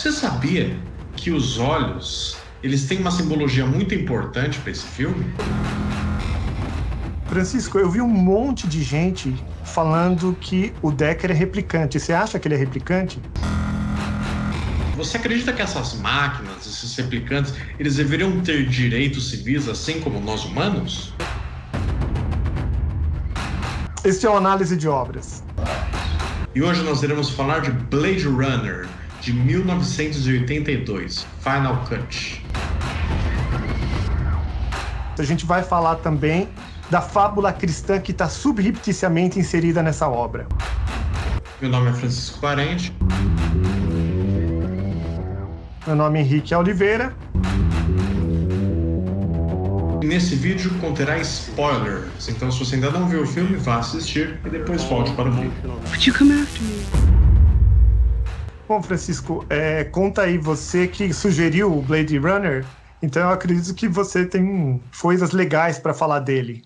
Você sabia que os olhos, eles têm uma simbologia muito importante para esse filme? Francisco, eu vi um monte de gente falando que o Deckard é replicante. Você acha que ele é replicante? Você acredita que essas máquinas, esses replicantes, eles deveriam ter direitos civis assim como nós humanos? Este é uma análise de obras. E hoje nós iremos falar de Blade Runner, de 1982, Final Cut. A gente vai falar também da fábula cristã que está subrepticiamente inserida nessa obra. Meu nome é Francisco Parente. Meu nome é Henrique Oliveira. E nesse vídeo conterá spoilers, então se você ainda não viu o filme, vá assistir e depois volte para o vídeo. Would you come after me? Bom, Francisco, conta aí, você que sugeriu o Blade Runner, então eu acredito que você tem coisas legais para falar dele.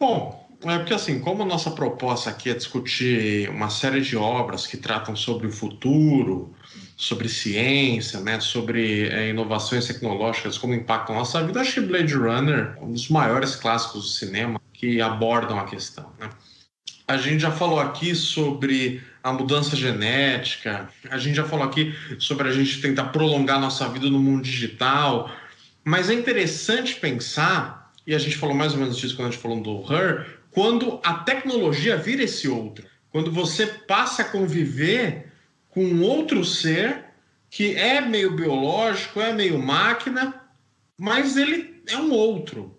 Bom, porque assim, como a nossa proposta aqui é discutir uma série de obras que tratam sobre o futuro, sobre ciência, né, sobre inovações tecnológicas, como impactam a nossa vida, acho que Blade Runner é um dos maiores clássicos do cinema que abordam a questão, né? A gente já falou aqui sobre a mudança genética, a gente já falou aqui sobre a gente tentar prolongar nossa vida no mundo digital, mas é interessante pensar, e a gente falou mais ou menos disso quando a gente falou do Her, quando a tecnologia vira esse outro, quando você passa a conviver com outro ser que é meio biológico, é meio máquina, mas ele é um outro,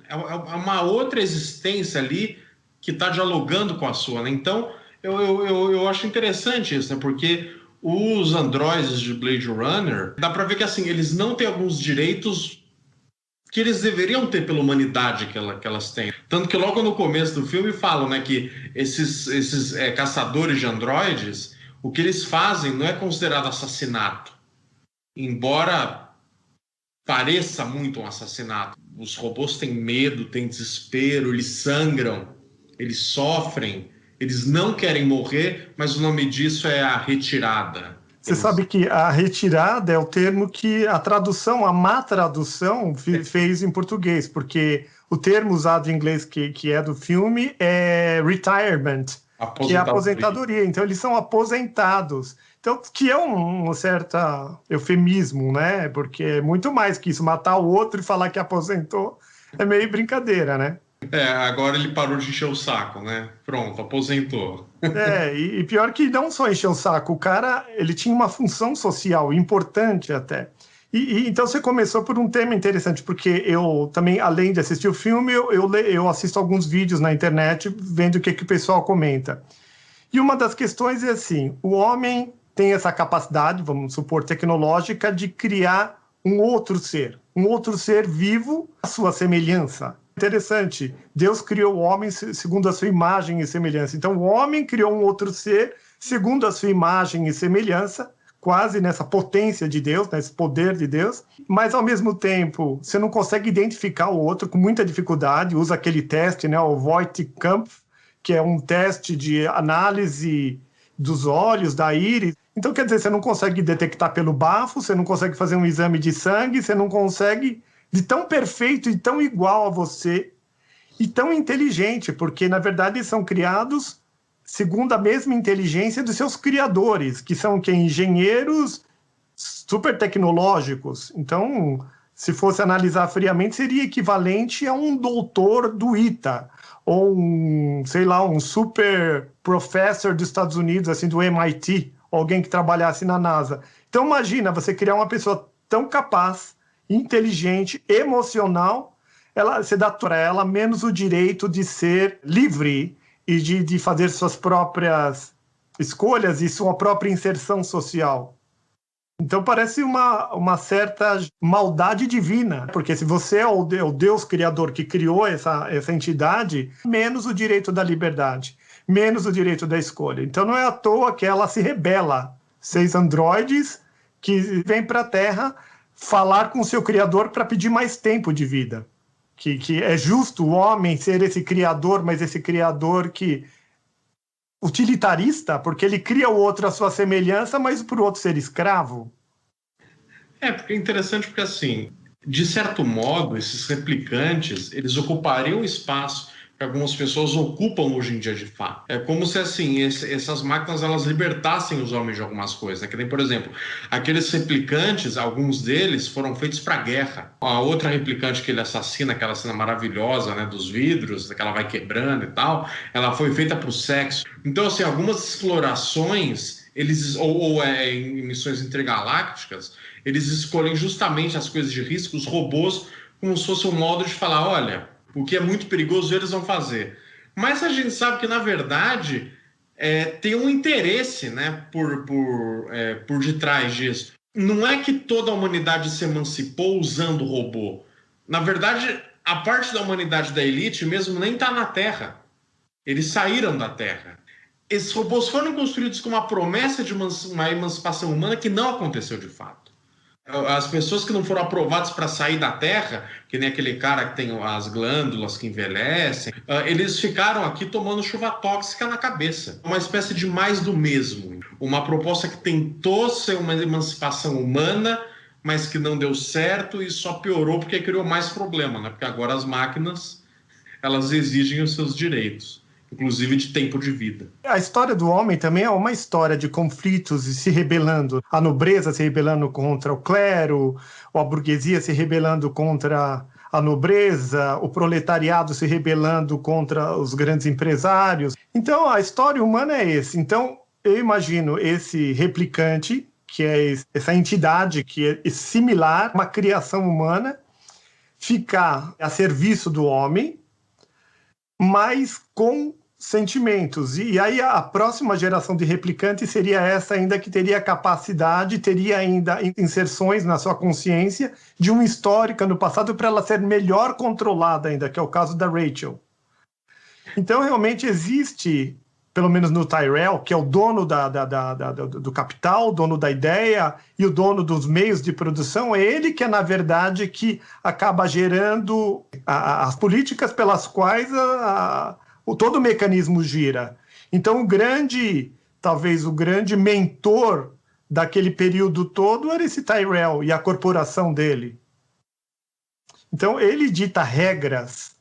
é uma outra existência ali que está dialogando com a sua, né? Então, eu acho interessante isso, né? Porque os androides de Blade Runner, dá para ver que assim, eles não têm alguns direitos que eles deveriam ter pela humanidade que elas têm. Tanto que logo no começo do filme falam, né, que esses caçadores de androides, o que eles fazem não é considerado assassinato. Embora pareça muito um assassinato. Os robôs têm medo, têm desespero, eles sangram, eles sofrem, eles não querem morrer, mas o nome disso é a retirada. Você sabe que a retirada é o termo que a tradução, a má tradução, fez em português, porque o termo usado em inglês que é do filme é retirement, que é aposentadoria. Então, eles são aposentados. Então, que é um certo eufemismo, né? Porque é muito mais que isso. Matar o outro e falar que aposentou é meio brincadeira, né? Agora ele parou de encher o saco, né? Pronto, aposentou. E pior que não só encher o saco, o cara, ele tinha uma função social importante até. Então você começou por um tema interessante, porque eu também, além de assistir o filme, eu assisto alguns vídeos na internet vendo o que o pessoal comenta. E uma das questões é assim, o homem tem essa capacidade, vamos supor, tecnológica, de criar um outro ser vivo à sua semelhança. Interessante, Deus criou o homem segundo a sua imagem e semelhança. Então, o homem criou um outro ser segundo a sua imagem e semelhança, quase nessa potência de Deus, nesse poder de Deus, mas, ao mesmo tempo, você não consegue identificar o outro com muita dificuldade, usa aquele teste, né, o Voigt-Kampff, que é um teste de análise dos olhos, da íris. Então, quer dizer, você não consegue detectar pelo bafo, você não consegue fazer um exame de sangue, você não consegue... de tão perfeito e tão igual a você e tão inteligente, porque, na verdade, eles são criados segundo a mesma inteligência dos seus criadores, que são engenheiros super tecnológicos. Então, se fosse analisar friamente, seria equivalente a um doutor do ITA, ou um super professor dos Estados Unidos, assim, do MIT, alguém que trabalhasse na NASA. Então, imagina você criar uma pessoa tão capaz, inteligente, emocional, você dá para ela menos o direito de ser livre e de fazer suas próprias escolhas e sua própria inserção social. Então parece uma certa maldade divina, porque se você é o Deus criador que criou essa entidade, menos o direito da liberdade, menos o direito da escolha. Então não é à toa que ela se rebela. 6 androides que vêm para a Terra falar com o seu criador para pedir mais tempo de vida. Que é justo o homem ser esse criador, mas esse criador que utilitarista, porque ele cria o outro à sua semelhança, mas para o outro ser escravo. Porque é interessante porque, assim, de certo modo, esses replicantes, eles ocupariam espaço que algumas pessoas ocupam hoje em dia de fato. É como se, assim, essas máquinas, elas libertassem os homens de algumas coisas, né? Que nem, por exemplo, aqueles replicantes, alguns deles foram feitos para guerra. A outra replicante que ele assassina, aquela cena maravilhosa, né, dos vidros, que ela vai quebrando e tal, ela foi feita para o sexo. Então, assim, algumas explorações, em missões intergalácticas, eles escolhem justamente as coisas de risco, os robôs, como se fosse um modo de falar, olha, o que é muito perigoso eles vão fazer. Mas a gente sabe que, na verdade, tem um interesse, né, por detrás disso. Não é que toda a humanidade se emancipou usando o robô. Na verdade, a parte da humanidade da elite mesmo nem está na Terra. Eles saíram da Terra. Esses robôs foram construídos com uma promessa de uma emancipação humana que não aconteceu de fato. As pessoas que não foram aprovadas para sair da Terra, que nem aquele cara que tem as glândulas que envelhecem, eles ficaram aqui tomando chuva tóxica na cabeça. Uma espécie de mais do mesmo. Uma proposta que tentou ser uma emancipação humana, mas que não deu certo e só piorou porque criou mais problema, né? Porque agora as máquinas, elas exigem os seus direitos, inclusive de tempo de vida. A história do homem também é uma história de conflitos e se rebelando. A nobreza se rebelando contra o clero, a burguesia se rebelando contra a nobreza, o proletariado se rebelando contra os grandes empresários. Então, a história humana é esse. Então, eu imagino esse replicante, que é essa entidade que é similar a uma criação humana, ficar a serviço do homem, mas com sentimentos. E aí a próxima geração de replicantes seria essa ainda que teria capacidade, teria ainda inserções na sua consciência de uma histórica no passado para ela ser melhor controlada ainda, que é o caso da Rachel. Então realmente existe, pelo menos no Tyrell, que é o dono do capital, o dono da ideia e o dono dos meios de produção, é ele que é, na verdade, que acaba gerando as políticas pelas quais todo o mecanismo gira. Então, talvez o grande mentor daquele período todo era esse Tyrell e a corporação dele. Então, ele dita regras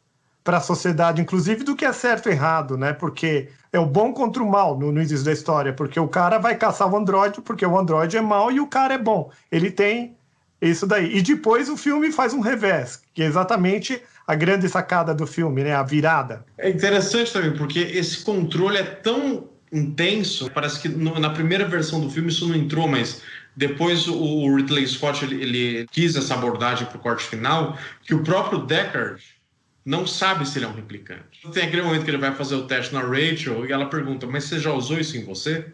para a sociedade, inclusive do que é certo e errado, né? Porque é o bom contra o mal no início da história, porque o cara vai caçar o androide porque o androide é mau e o cara é bom. Ele tem isso daí. E depois o filme faz um revés, que é exatamente a grande sacada do filme, né? A virada. É interessante também, porque esse controle é tão intenso, parece que na primeira versão do filme isso não entrou, mas depois o Ridley Scott ele quis essa abordagem para o corte final, que o próprio Deckard não sabe se ele é um replicante. Tem aquele momento que ele vai fazer o teste na Rachel e ela pergunta, mas você já usou isso em você?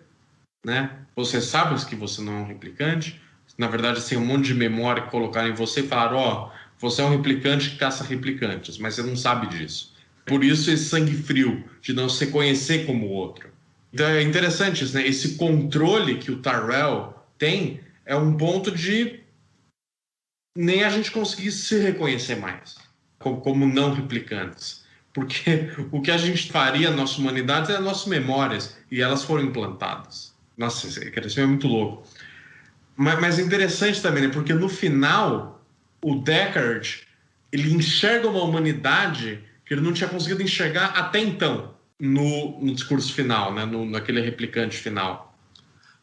Né? Você sabe que você não é um replicante? Na verdade, tem um monte de memória que colocaram em você e falaram, você é um replicante que caça replicantes, mas você não sabe disso. Por isso esse sangue frio, de não se conhecer como o outro. Então é interessante isso, né? Esse controle que o Tyrell tem é um ponto de nem a gente conseguir se reconhecer mais como não replicantes. Porque o que a gente faria na nossa humanidade é as nossas memórias, e elas foram implantadas. Nossa, isso é muito louco. Mas é interessante também, né? Porque no final, o Deckard, ele enxerga uma humanidade que ele não tinha conseguido enxergar até então, no discurso final, né? Naquele replicante final.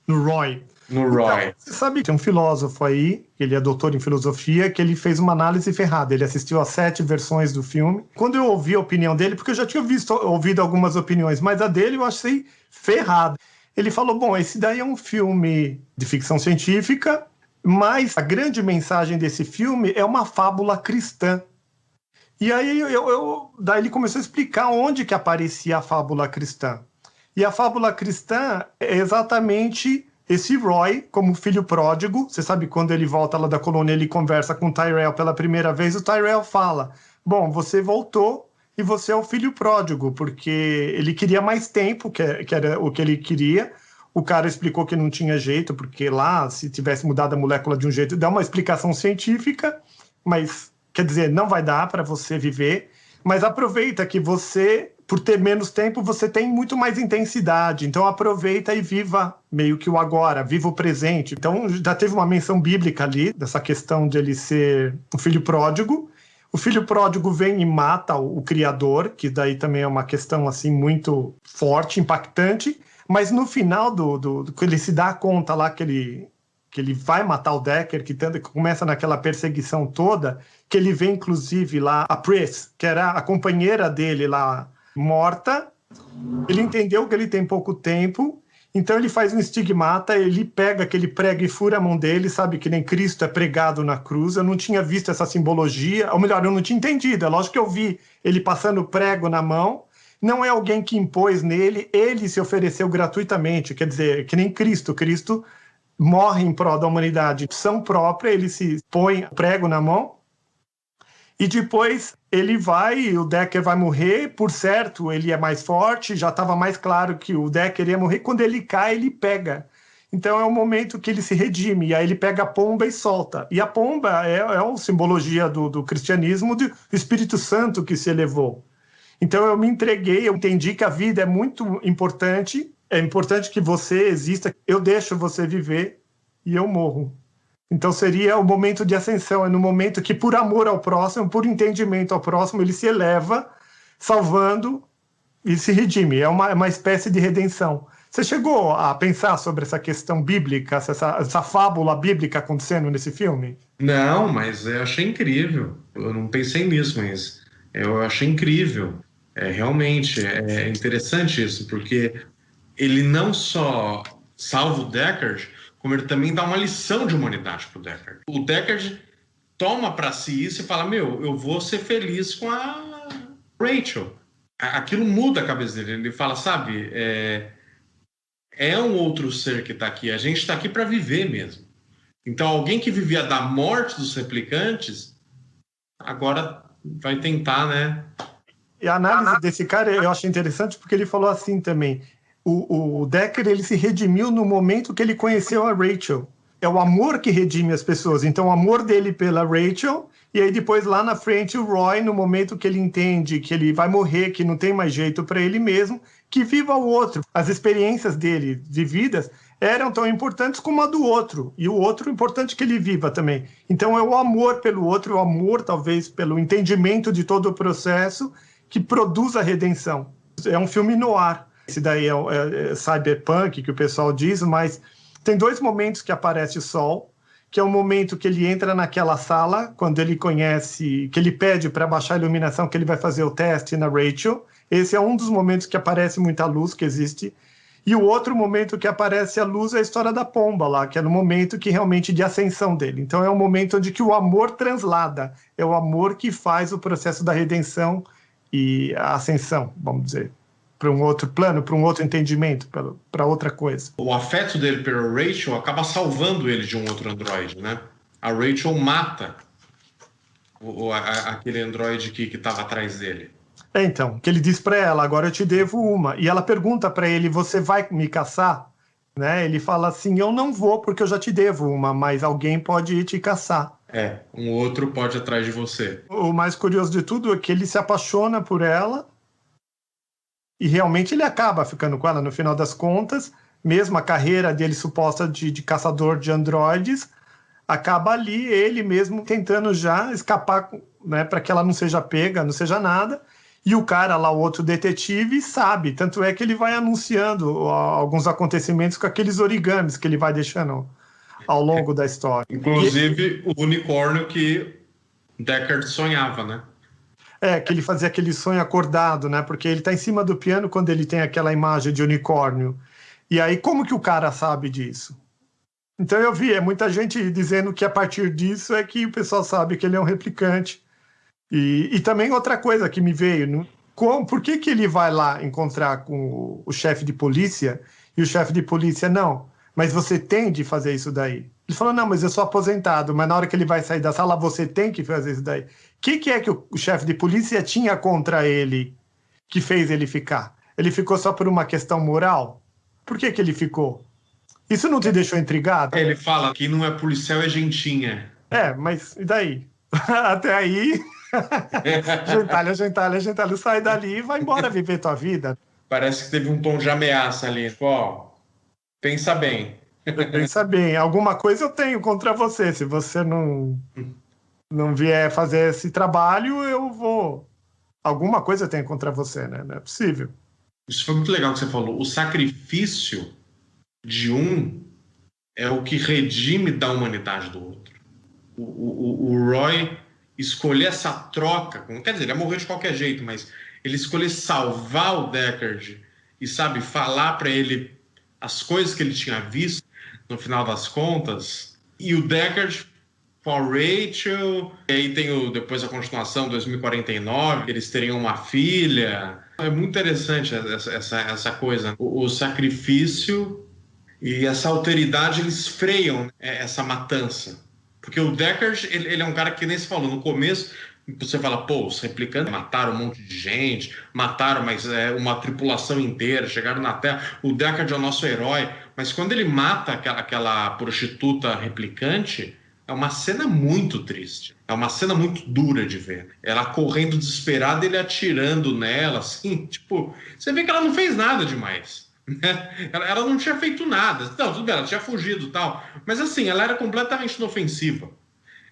No Roy. No Roy. Então, você sabe que tem um filósofo aí, ele é doutor em filosofia, que ele fez uma análise ferrada. Ele assistiu às 7 versões do filme. Quando eu ouvi a opinião dele, porque eu já tinha ouvido algumas opiniões, mas a dele eu achei ferrada. Ele falou, bom, esse daí é um filme de ficção científica, mas a grande mensagem desse filme é uma fábula cristã. E aí daí ele começou a explicar onde que aparecia a fábula cristã. E a fábula cristã é exatamente esse Roy como filho pródigo. Você sabe, quando ele volta lá da colônia, ele conversa com o Tyrell pela primeira vez, o Tyrell fala, bom, você voltou e você é o filho pródigo, porque ele queria mais tempo, que era o que ele queria. O cara explicou que não tinha jeito, porque lá, se tivesse mudado a molécula de um jeito, dá uma explicação científica, mas, quer dizer, não vai dar para você viver, mas aproveita que você por ter menos tempo, você tem muito mais intensidade. Então aproveita e viva meio que o agora, viva o presente. Então já teve uma menção bíblica ali, dessa questão de ele ser um filho pródigo. O filho pródigo vem e mata o criador, que daí também é uma questão assim muito forte, impactante. Mas no final do que ele se dá conta lá que ele vai matar o Decker, que começa naquela perseguição toda, que ele vê inclusive lá a Pris, que era a companheira dele lá, morta. Ele entendeu que ele tem pouco tempo, então ele faz um estigmata, ele pega aquele prego e fura a mão dele, sabe que nem Cristo é pregado na cruz. Eu não tinha visto essa simbologia, ou melhor, eu não tinha entendido. É lógico que eu vi ele passando prego na mão, não é alguém que impôs nele, ele se ofereceu gratuitamente, quer dizer, que nem Cristo. Cristo morre em prol da humanidade, opção própria, ele se põe prego na mão, e depois ele vai, o Decker vai morrer, por certo, ele é mais forte, já estava mais claro que o Decker ia morrer, quando ele cai, ele pega. Então é o momento que ele se redime, e aí ele pega a pomba e solta. E a pomba é uma simbologia do cristianismo, do Espírito Santo que se elevou. Então eu me entreguei, eu entendi que a vida é muito importante, é importante que você exista, eu deixo você viver e eu morro. Então seria o momento de ascensão, é no momento que, por amor ao próximo, por entendimento ao próximo, ele se eleva, salvando e se redime. É uma espécie de redenção. Você chegou a pensar sobre essa questão bíblica, essa fábula bíblica acontecendo nesse filme? Não, mas eu achei incrível. Eu não pensei nisso, mas eu achei incrível. Realmente, é interessante isso, porque ele não só salva o Deckard, como ele também dá uma lição de humanidade pro Deckard. O Deckard toma para si isso e fala, meu, eu vou ser feliz com a Rachel. Aquilo muda a cabeça dele. Ele fala, sabe, é um outro ser que tá aqui. A gente tá aqui para viver mesmo. Então, alguém que vivia da morte dos replicantes, agora vai tentar, né? E a análise desse cara eu achei interessante porque ele falou assim também, o Decker ele se redimiu no momento que ele conheceu a Rachel. É o amor que redime as pessoas. Então o amor dele pela Rachel, e aí depois lá na frente o Roy, no momento que ele entende que ele vai morrer, que não tem mais jeito para ele mesmo, que viva o outro. As experiências dele vividas eram tão importantes como a do outro, e o outro importante que ele viva também. Então é o amor pelo outro, o amor talvez pelo entendimento de todo o processo que produz a redenção. É um filme noir. Esse daí é cyberpunk, que o pessoal diz, mas tem dois momentos que aparece o sol, que é o momento que ele entra naquela sala, quando ele conhece, que ele pede para baixar a iluminação, que ele vai fazer o teste na Rachel. Esse é um dos momentos que aparece muita luz que existe. E o outro momento que aparece a luz é a história da pomba lá, que é no momento que realmente de ascensão dele. Então é um momento onde que o amor translada, é o amor que faz o processo da redenção e a ascensão, vamos dizer, para um outro plano, para um outro entendimento, para outra coisa. O afeto dele pela Rachel acaba salvando ele de um outro androide, né? A Rachel mata aquele androide que estava atrás dele. Então, que ele diz para ela, agora eu te devo uma. E ela pergunta para ele, você vai me caçar? Né? Ele fala assim, eu não vou porque eu já te devo uma, mas alguém pode ir te caçar. Um outro pode ir atrás de você. O mais curioso de tudo é que ele se apaixona por ela e realmente ele acaba ficando com ela no final das contas, mesmo a carreira dele suposta de caçador de androides, acaba ali ele mesmo tentando já escapar, né, para que ela não seja pega, não seja nada. E o cara lá, o outro detetive, sabe. Tanto é que ele vai anunciando alguns acontecimentos com aqueles origamis que ele vai deixando ao longo da história. Inclusive o unicórnio que Deckard sonhava, né? Que ele fazia aquele sonho acordado, né? Porque ele tá em cima do piano quando ele tem aquela imagem de unicórnio. E aí, como que o cara sabe disso? Então eu vi, muita gente dizendo que a partir disso é que o pessoal sabe que ele é um replicante. E também outra coisa que me veio, por que ele vai lá encontrar com o chefe de polícia e o chefe de polícia, não, mas você tem de fazer isso daí. Ele falou, não, mas eu sou aposentado, mas na hora que ele vai sair da sala, você tem que fazer isso daí. O que é que o chefe de polícia tinha contra ele que fez ele ficar? Ele ficou só por uma questão moral? Por que ele ficou? Isso não te deixou intrigado? Ele fala que não é policial, é gentinha. Mas e daí? Até aí... Gentalha, sai dali e vai embora viver tua vida. Parece que teve um tom de ameaça ali. Tipo, ó, pensa bem. Pensa bem, alguma coisa eu tenho contra você. Se você não vier fazer esse trabalho, eu vou. Alguma coisa eu tenho contra você, né? Não é possível. Isso foi muito legal que você falou. O sacrifício de um é o que redime da humanidade do outro. O Roy escolher essa troca, quer dizer, ele ia morrer de qualquer jeito, mas ele escolher salvar o Deckard e, sabe, falar para ele as coisas que ele tinha visto no final das contas, e o Deckard com a Rachel, e aí tem depois a continuação, 2049, eles teriam uma filha. É muito interessante essa coisa. O sacrifício e essa alteridade, eles freiam essa matança. Porque o Deckard, ele é um cara que nem se falou no começo, você fala, pô, os replicantes mataram um monte de gente, mataram uma tripulação inteira, chegaram na Terra, o Deckard é o nosso herói, mas quando ele mata aquela prostituta replicante, é uma cena muito triste, é uma cena muito dura de ver. Ela correndo desesperada, ele atirando nela, assim, tipo, você vê que ela não fez nada demais. Ela não tinha feito nada. Não, tudo bem, ela tinha fugido e tal. Mas assim, ela era completamente inofensiva.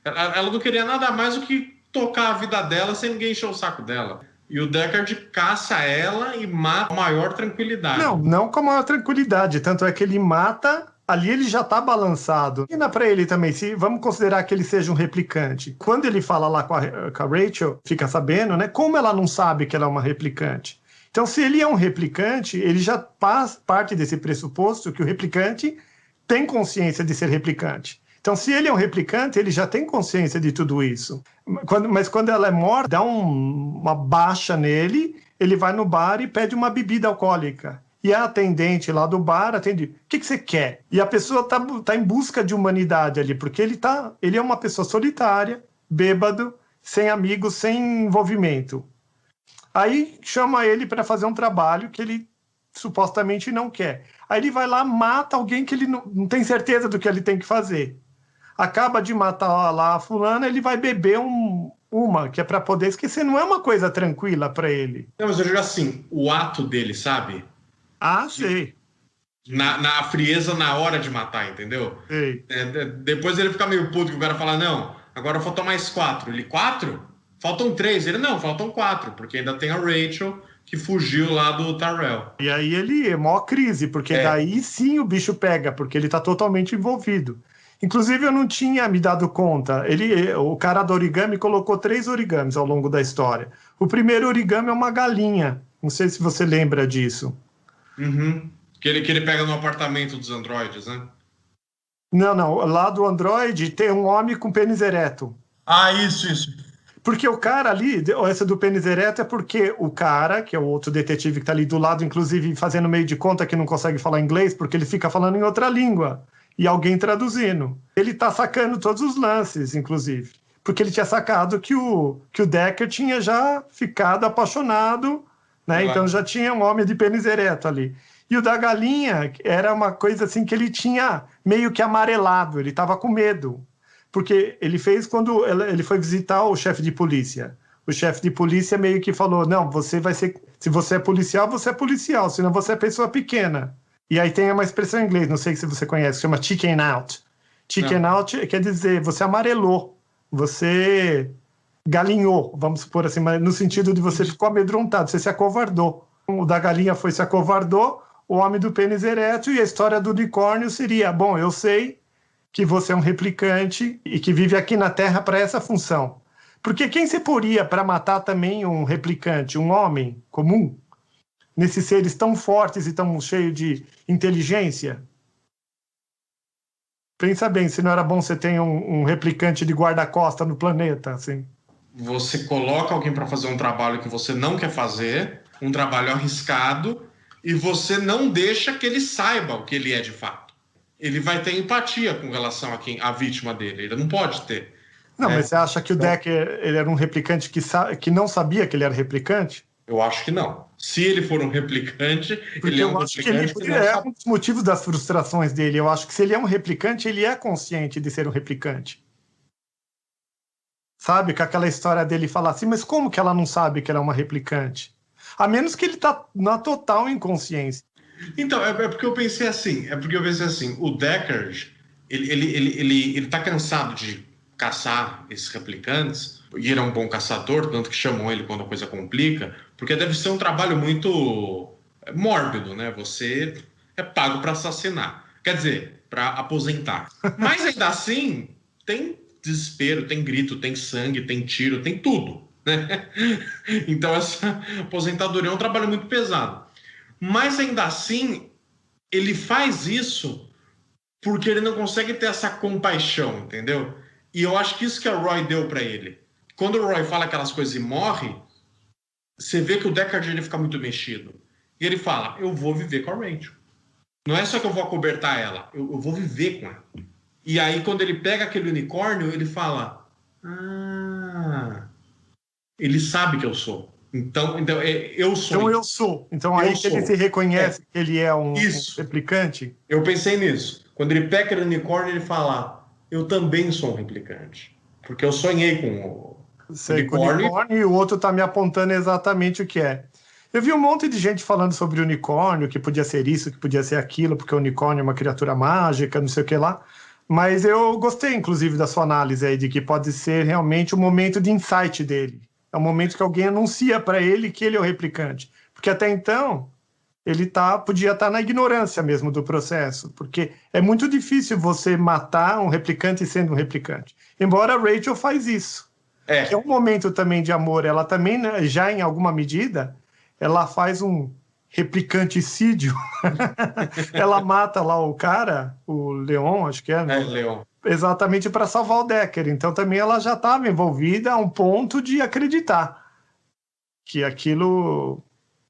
Ela não queria nada mais do que tocar a vida dela sem ninguém encher o saco dela. E o Deckard caça ela e mata com a maior tranquilidade. Não com a maior tranquilidade. Tanto é que ele mata, ali ele já tá balançado. E pra ele também, se vamos considerar que ele seja um replicante. Quando ele fala lá com a Rachel, fica sabendo, né? Como ela não sabe que ela é uma replicante? Então, se ele é um replicante, ele já parte desse pressuposto que o replicante tem consciência de ser replicante. Então, se ele é um replicante, ele já tem consciência de tudo isso. Mas quando ela é morta, dá uma baixa nele, ele vai no bar e pede uma bebida alcoólica. E a atendente lá do bar atende, o que você quer? E a pessoa tá em busca de humanidade ali, porque ele é uma pessoa solitária, bêbado, sem amigos, sem envolvimento. Aí chama ele para fazer um trabalho que ele supostamente não quer. Aí ele vai lá, mata alguém que ele não tem certeza do que ele tem que fazer. Acaba de matar lá a fulana, ele vai beber uma, que é para poder esquecer. Não é uma coisa tranquila para ele. Não, mas eu digo assim, o ato dele, sabe? Ah, sei. Na frieza na hora de matar, entendeu? Sei. Depois ele fica meio puto que o cara fala, não, agora faltam mais 4. Ele, 4? Faltam 3. Ele, não, faltam 4, porque ainda tem a Rachel que fugiu lá do Tyrell. E aí ele é maior crise, porque daí sim o bicho pega, porque ele tá totalmente envolvido. Inclusive eu não tinha me dado conta, o cara do origami colocou 3 origamis ao longo da história. O primeiro origami é uma galinha, não sei se você lembra disso. Uhum. Que ele pega no apartamento dos androides, né? Não, lá do androide tem um homem com pênis ereto. Ah, isso. Porque o cara ali, essa do pênis ereto é porque o cara, que é o outro detetive que tá ali do lado, inclusive fazendo meio de conta que não consegue falar inglês, porque ele fica falando em outra língua, e alguém traduzindo. Ele tá sacando todos os lances, inclusive. Porque ele tinha sacado que o Deckard tinha já ficado apaixonado, né? Claro. Então já tinha um homem de pênis ereto ali. E o da galinha era uma coisa assim que ele tinha meio que amarelado, ele tava com medo. Porque ele fez quando ele foi visitar o chefe de polícia. O chefe de polícia meio que falou, não, você vai ser... Se você é policial, senão você é pessoa pequena. E aí tem uma expressão em inglês, não sei se você conhece, chama chicken out. Chicken out quer dizer, você amarelou, você galinhou, vamos supor assim, mas no sentido de você ficou amedrontado, você se acovardou. O da galinha se acovardou, o homem do pênis ereto, e a história do unicórnio seria, bom, eu sei que você é um replicante e que vive aqui na Terra para essa função. Porque quem se poria para matar também um replicante, um homem comum, nesses seres tão fortes e tão cheios de inteligência? Pensa bem, se não era bom você ter um replicante de guarda-costa no planeta, assim. Você coloca alguém para fazer um trabalho que você não quer fazer, um trabalho arriscado, e você não deixa que ele saiba o que ele é de fato. Ele vai ter empatia com relação à vítima dele. Ele não pode ter. Não, mas você acha que o Deckard ele era um replicante que não sabia que ele era replicante? Eu acho que não. Se ele for um replicante, porque ele é um replicante que é um dos motivos das frustrações dele. Eu acho que se ele é um replicante, ele é consciente de ser um replicante. sabe? Com aquela história dele falar assim, mas como que ela não sabe que ela é uma replicante? A menos que ele tá na total inconsciência. Então, é porque eu pensei assim, o Deckard, ele tá cansado de caçar esses replicantes, e ele é um bom caçador, tanto que chamam ele quando a coisa complica, porque deve ser um trabalho muito mórbido, né? Você é pago para assassinar, quer dizer, para aposentar. Mas ainda assim, tem desespero, tem grito, tem sangue, tem tiro, tem tudo, né? Então essa aposentadoria é um trabalho muito pesado. Mas ainda assim, ele faz isso porque ele não consegue ter essa compaixão, entendeu? E eu acho que isso que a Roy deu para ele. Quando o Roy fala aquelas coisas e morre, você vê que o Deckard ele fica muito mexido. E ele fala: eu vou viver com a Rachel. Não é só que eu vou acobertar ela, eu vou viver com ela. E aí, quando ele pega aquele unicórnio, ele fala: ah, ele sabe que eu sou. Então eu sou. Então eu sou. Então aí que ele se reconhece que ele é um replicante. Eu pensei nisso. Quando ele pega aquele unicórnio, ele fala: eu também sou um replicante. Porque eu sonhei com o unicórnio e o outro tá me apontando exatamente o que é. Eu vi um monte de gente falando sobre unicórnio, que podia ser isso, que podia ser aquilo, porque o unicórnio é uma criatura mágica, não sei o que lá. Mas eu gostei, inclusive, da sua análise aí, de que pode ser realmente o momento de insight dele. É o momento que alguém anuncia para ele que ele é o replicante. Porque até então, ele podia estar na ignorância mesmo do processo. Porque é muito difícil você matar um replicante sendo um replicante. Embora a Rachel faz isso. Que é um momento também de amor. Ela também, já em alguma medida, ela faz um replicanticídio. Ela mata lá o cara, o Leon, acho que é, né? Leon. Exatamente para salvar o Deckard. Então também ela já estava envolvida a um ponto de acreditar que aquilo,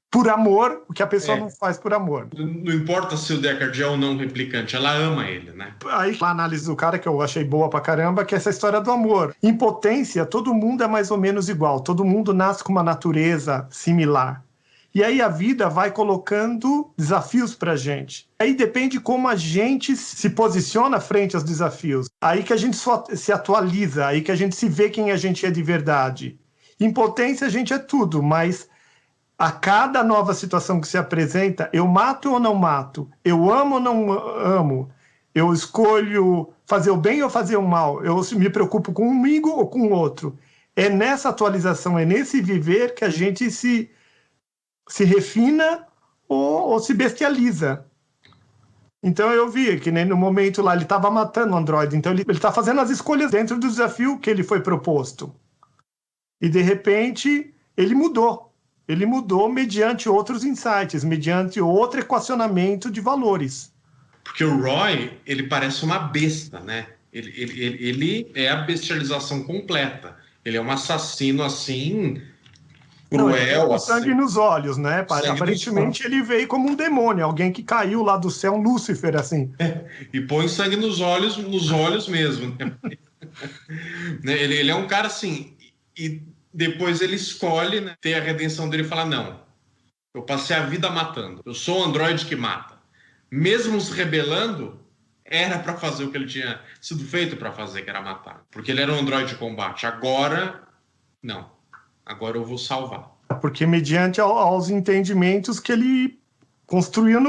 por amor, o que a pessoa não faz por amor. Não importa se o Deckard é ou não replicante, ela ama ele, né? Aí a análise do cara que eu achei boa pra caramba, que é essa história do amor. Em potência, todo mundo é mais ou menos igual. Todo mundo nasce com uma natureza similar. E aí a vida vai colocando desafios pra gente. Aí depende como a gente se posiciona frente aos desafios. Aí que a gente se atualiza, aí que a gente se vê quem a gente é de verdade. Em potência a gente é tudo, mas a cada nova situação que se apresenta, eu mato ou não mato? Eu amo ou não amo? Eu escolho fazer o bem ou fazer o mal? Eu me preocupo com um amigo ou com o outro? É nessa atualização, é nesse viver que a gente se refina ou se bestializa. Então eu vi que no momento lá ele estava matando o androide, então ele está fazendo as escolhas dentro do desafio que ele foi proposto. E de repente ele mudou. Ele mudou mediante outros insights, mediante outro equacionamento de valores. Porque o Roy, ele parece uma besta, né? Ele é a bestialização completa. Ele é um assassino assim... cruel, com sangue nos olhos, né? Aparentemente ele veio como um demônio, alguém que caiu lá do céu, um Lúcifer, assim. E põe sangue nos olhos mesmo. Né? Ele é um cara assim, e depois ele escolhe, né, ter a redenção dele e falar: não, eu passei a vida matando, eu sou um androide que mata. Mesmo se rebelando, era para fazer o que ele tinha sido feito para fazer, que era matar. Porque ele era um androide de combate. Agora, não. Agora eu vou salvar. Porque mediante aos entendimentos que ele construiu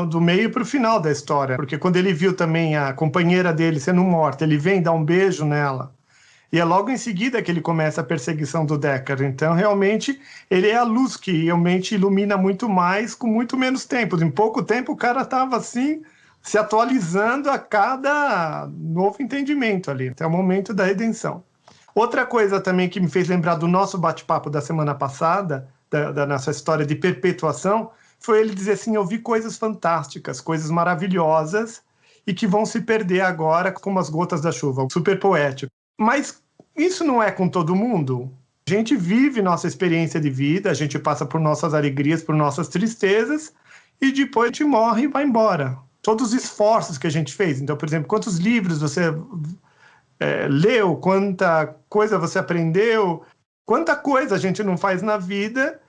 do meio para o final da história. Porque quando ele viu também a companheira dele sendo morta, ele vem dar um beijo nela. E é logo em seguida que ele começa a perseguição do Deckard. Então, realmente, ele é a luz que realmente ilumina muito mais com muito menos tempo. Em pouco tempo, o cara estava assim, se atualizando a cada novo entendimento ali, até o momento da redenção. Outra coisa também que me fez lembrar do nosso bate-papo da semana passada, da nossa história de perpetuação, foi ele dizer assim: eu vi coisas fantásticas, coisas maravilhosas, e que vão se perder agora como as gotas da chuva. Super poético. Mas isso não é com todo mundo. A gente vive nossa experiência de vida, a gente passa por nossas alegrias, por nossas tristezas, e depois a gente morre e vai embora. Todos os esforços que a gente fez. Então, por exemplo, quantos livros você leu, quanta coisa você aprendeu, quanta coisa a gente não faz na vida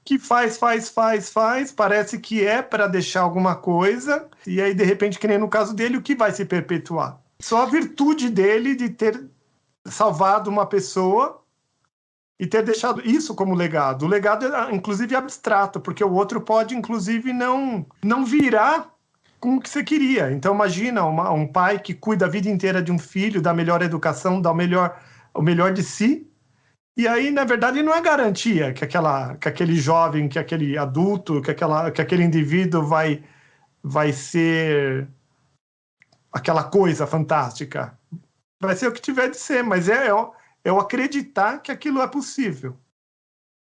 que faz, parece que é para deixar alguma coisa, e aí, de repente, que nem no caso dele, o que vai se perpetuar? Só a virtude dele de ter salvado uma pessoa e ter deixado isso como legado. O legado é, inclusive, abstrato, porque o outro pode, inclusive, não virar com o que você queria. Então, imagina um pai que cuida a vida inteira de um filho, dá a melhor educação, dá o melhor de si, e aí, na verdade, não é garantia que aquele jovem, que aquele adulto, que aquele indivíduo vai ser aquela coisa fantástica. Vai ser o que tiver de ser, mas é o acreditar que aquilo é possível.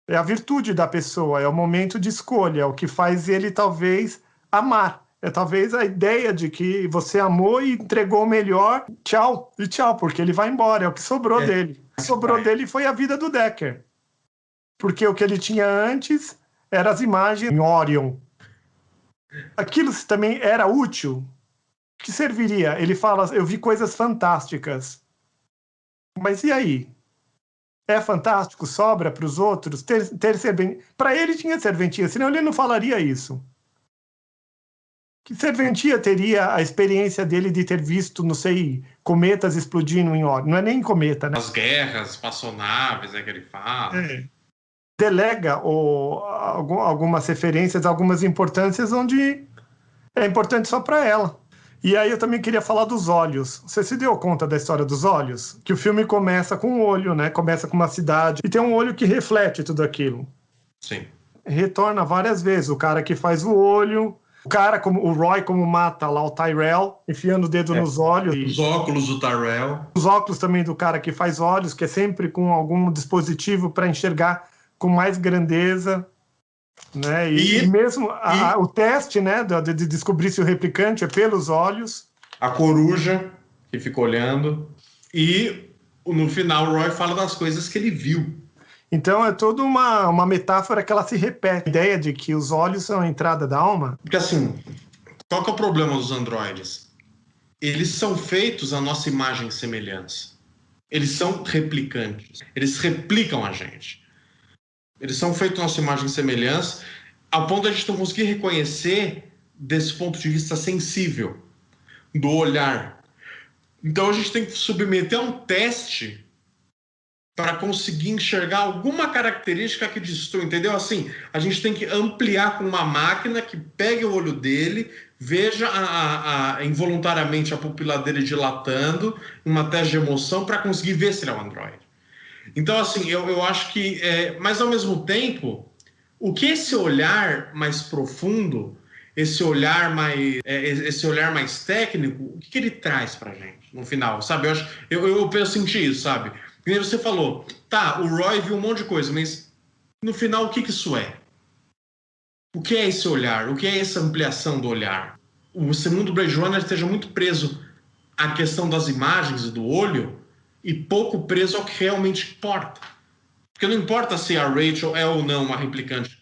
É a virtude da pessoa, é o momento de escolha, é o que faz ele, talvez, amar. É talvez a ideia de que você amou e entregou o melhor, tchau, e tchau, porque ele vai embora, é o que sobrou dele. O que sobrou dele foi a vida do Deckard. Porque o que ele tinha antes eram as imagens em Orion. Aquilo também era útil. Que serviria? Ele fala, eu vi coisas fantásticas. Mas e aí? É fantástico? Sobra para os outros? Ter serventia? Para ele tinha serventia, senão ele não falaria isso. Que serventia teria a experiência dele de ter visto, não sei, cometas explodindo em Orion? Não é nem cometa, né? As guerras, espaçonaves, que ele fala. Delega algumas referências, algumas importâncias onde é importante só para ela. E aí eu também queria falar dos olhos. Você se deu conta da história dos olhos? Que o filme começa com um olho, né? Começa com uma cidade e tem um olho que reflete tudo aquilo. Sim. Retorna várias vezes. O cara que faz o olho, o Roy como mata lá o Tyrell, enfiando o dedo nos olhos. Os óculos do Tyrell. Os óculos também do cara que faz olhos, que é sempre com algum dispositivo para enxergar com mais grandeza. Né? E mesmo o teste, né, de descobrir se o replicante é pelos olhos. A coruja que fica olhando. E no final o Roy fala das coisas que ele viu. Então é toda uma metáfora que ela se repete. A ideia de que os olhos são a entrada da alma. Porque assim, qual que é o problema dos androides? Eles são feitos à nossa imagem e semelhança. Eles são replicantes. Eles replicam a gente. Eles são feitos à nossa imagem e semelhança, ao ponto de a gente não conseguir reconhecer desse ponto de vista sensível, do olhar. Então a gente tem que submeter a um teste para conseguir enxergar alguma característica que destoe, entendeu? Assim, a gente tem que ampliar com uma máquina que pegue o olho dele, veja involuntariamente a pupila dele dilatando, uma teste de emoção, para conseguir ver se ele é um androide. Então, assim, eu acho que... mas, ao mesmo tempo, o que esse olhar mais profundo, esse olhar mais técnico, o que ele traz pra gente, no final, sabe? Eu senti isso, sabe? E aí você falou, tá, o Roy viu um monte de coisa, mas, no final, o que isso é? O que é esse olhar? O que é essa ampliação do olhar? O segundo Blade Runner esteja muito preso à questão das imagens e do olho, e pouco preso ao que realmente importa. Porque não importa se a Rachel é ou não uma replicante,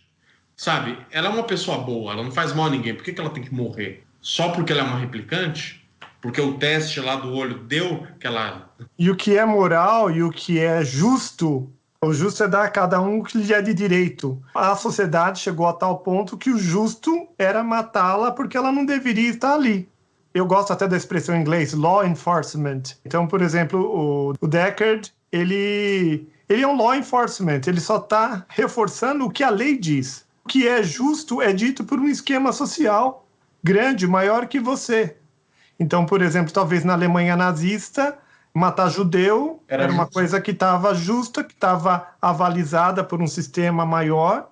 sabe? Ela é uma pessoa boa, ela não faz mal a ninguém. Por que ela tem que morrer? Só porque ela é uma replicante? Porque o teste lá do olho deu que ela... E o que é moral e o que é justo, o justo é dar a cada um o que lhe é de direito. A sociedade chegou a tal ponto que o justo era matá-la porque ela não deveria estar ali. Eu gosto até da expressão em inglês, law enforcement. Então, por exemplo, o Deckard, ele é um law enforcement, ele só está reforçando o que a lei diz. O que é justo é dito por um esquema social grande, maior que você. Então, por exemplo, talvez na Alemanha nazista, matar judeu era uma coisa que estava justa, que estava avalizada por um sistema maior.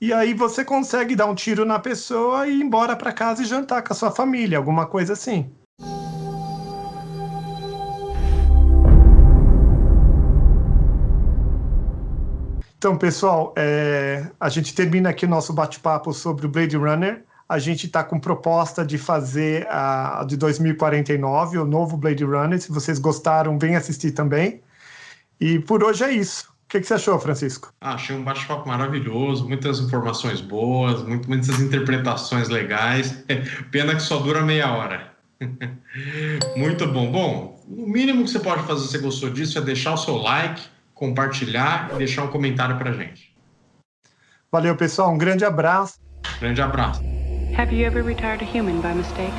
E aí você consegue dar um tiro na pessoa e ir embora para casa e jantar com a sua família, alguma coisa assim. Então, pessoal, a gente termina aqui o nosso bate-papo sobre o Blade Runner. A gente está com proposta de fazer a de 2049, o novo Blade Runner. Se vocês gostaram, vem assistir também. E por hoje é isso. O que você achou, Francisco? Achei um bate-papo maravilhoso, muitas informações boas, muitas interpretações legais. Pena que só dura meia hora. Muito bom. Bom, o mínimo que você pode fazer se você gostou disso é deixar o seu like, compartilhar e deixar um comentário pra gente. Valeu, pessoal. Um grande abraço. Grande abraço. Have you ever retired a human by mistake?